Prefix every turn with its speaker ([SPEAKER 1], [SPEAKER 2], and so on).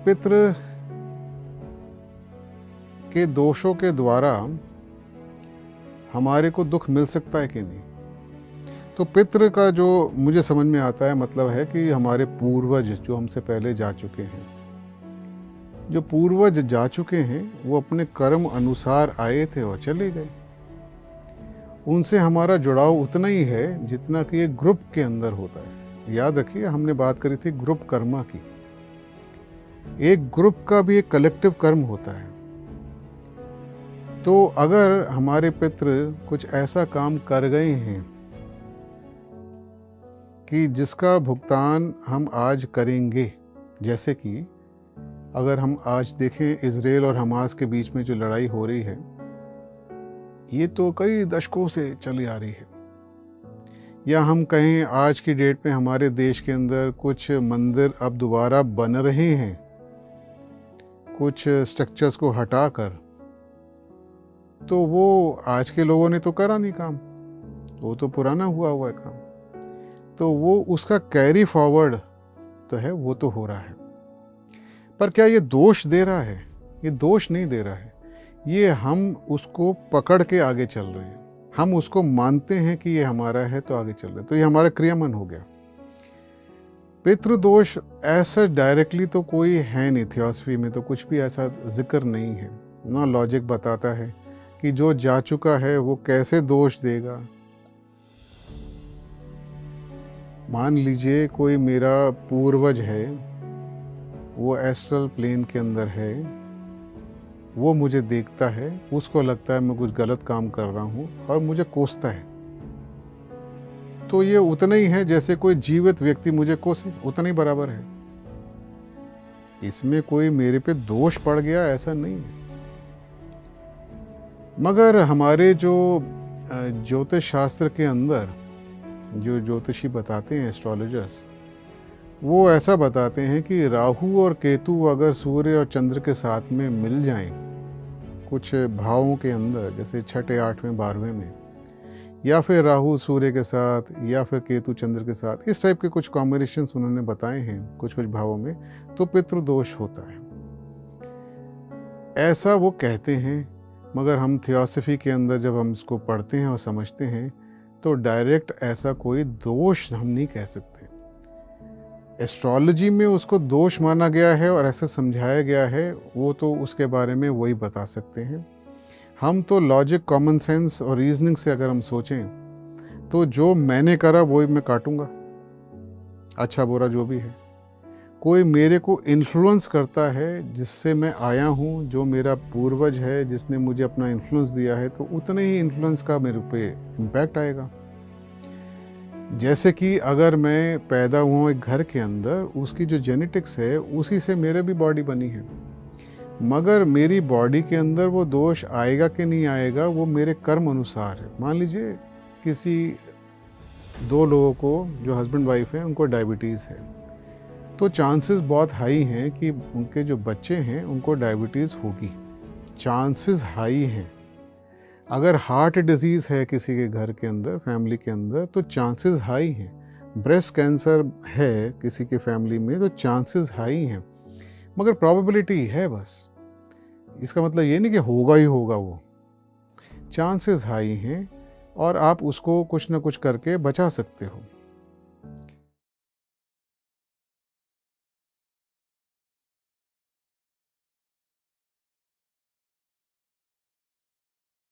[SPEAKER 1] पितृ के दोषों के द्वारा हमारे को दुख मिल सकता है कि नहीं? तो पितृ का जो मुझे समझ में आता है मतलब है कि हमारे पूर्वज जो हमसे पहले जा चुके हैं, जो पूर्वज जा चुके हैं वो अपने कर्म अनुसार आए थे और चले गए। उनसे हमारा जुड़ाव उतना ही है जितना कि एक ग्रुप के अंदर होता है। याद रखिए, हमने बात करी थी ग्रुप कर्मा की। एक ग्रुप का भी एक कलेक्टिव कर्म होता है। तो अगर हमारे पितृ कुछ ऐसा काम कर गए हैं कि जिसका भुगतान हम आज करेंगे, जैसे कि अगर हम आज देखें इजराइल और हमास के बीच में जो लड़ाई हो रही है, ये तो कई दशकों से चली आ रही है। या हम कहें आज की डेट में हमारे देश के अंदर कुछ मंदिर अब दोबारा बन रहे हैं, कुछ स्ट्रक्चर्स को हटाकर। तो वो आज के लोगों ने तो करा नहीं काम, वो तो पुराना हुआ है काम। तो वो उसका कैरी फॉरवर्ड तो है, वो तो हो रहा है। पर क्या ये दोष दे रहा है? ये दोष नहीं दे रहा है। ये हम उसको पकड़ के आगे चल रहे हैं। हम उसको मानते हैं कि ये हमारा है तो आगे चल रहे हैं। तो ये हमारा क्रियामन हो गया। पितृदोष ऐसा डायरेक्टली तो कोई है नहीं, थियोसफी में तो कुछ भी ऐसा जिक्र नहीं है ना। लॉजिक बताता है कि जो जा चुका है वो कैसे दोष देगा। मान लीजिए कोई मेरा पूर्वज है, वो एस्ट्रल प्लेन के अंदर है, वो मुझे देखता है, उसको लगता है मैं कुछ गलत काम कर रहा हूँ और मुझे कोसता है। तो ये उतना ही है जैसे कोई जीवित व्यक्ति मुझे कोसे, उतना ही बराबर है। इसमें कोई मेरे पे दोष पड़ गया ऐसा नहीं है। मगर हमारे जो ज्योतिष शास्त्र के अंदर जो ज्योतिषी बताते हैं, एस्ट्रोलॉजर्स, वो ऐसा बताते हैं कि राहु और केतु अगर सूर्य और चंद्र के साथ में मिल जाएं कुछ भावों के अंदर, जैसे छठे, आठवें, 12वें में, या फिर राहु सूर्य के साथ या फिर केतु चंद्र के साथ, इस टाइप के कुछ कॉम्बिनेशंस उन्होंने बताए हैं कुछ कुछ भावों में, तो पितृदोष होता है, ऐसा वो कहते हैं। मगर हम थियोसफी के अंदर जब हम इसको पढ़ते हैं और समझते हैं तो डायरेक्ट ऐसा कोई दोष हम नहीं कह सकते। एस्ट्रोलॉजी में उसको दोष माना गया है और ऐसे समझाया गया है, वो तो उसके बारे में वही बता सकते हैं। हम तो लॉजिक, कॉमन सेंस और रीजनिंग से अगर हम सोचें तो जो मैंने करा वही मैं काटूंगा, अच्छा बुरा जो भी है। कोई मेरे को इन्फ्लुएंस करता है जिससे मैं आया हूँ, जो मेरा पूर्वज है जिसने मुझे अपना इन्फ्लुएंस दिया है, तो उतने ही इन्फ्लुएंस का मेरे पे इम्पैक्ट आएगा। जैसे कि अगर मैं पैदा हुआ हूँ एक घर के अंदर, उसकी जो जेनेटिक्स है उसी से मेरे भी बॉडी बनी है, मगर मेरी बॉडी के अंदर वो दोष आएगा कि नहीं आएगा वो मेरे कर्म अनुसार है। मान लीजिए किसी दो लोगों को जो हस्बैंड वाइफ हैं उनको डायबिटीज़ है, तो चांसेस बहुत हाई हैं कि उनके जो बच्चे हैं उनको डायबिटीज़ होगी, चांसेस हाई हैं। अगर हार्ट डिजीज़ है किसी के घर के अंदर, फैमिली के अंदर, तो चांसेस हाई हैं। ब्रेस्ट कैंसर है किसी के फैमिली में तो चांसेस हाई हैं, मगर प्रोबेबिलिटी है बस। इसका मतलब ये नहीं कि होगा ही होगा, वो चांसेस हाई हैं और आप उसको कुछ ना कुछ करके बचा सकते हो।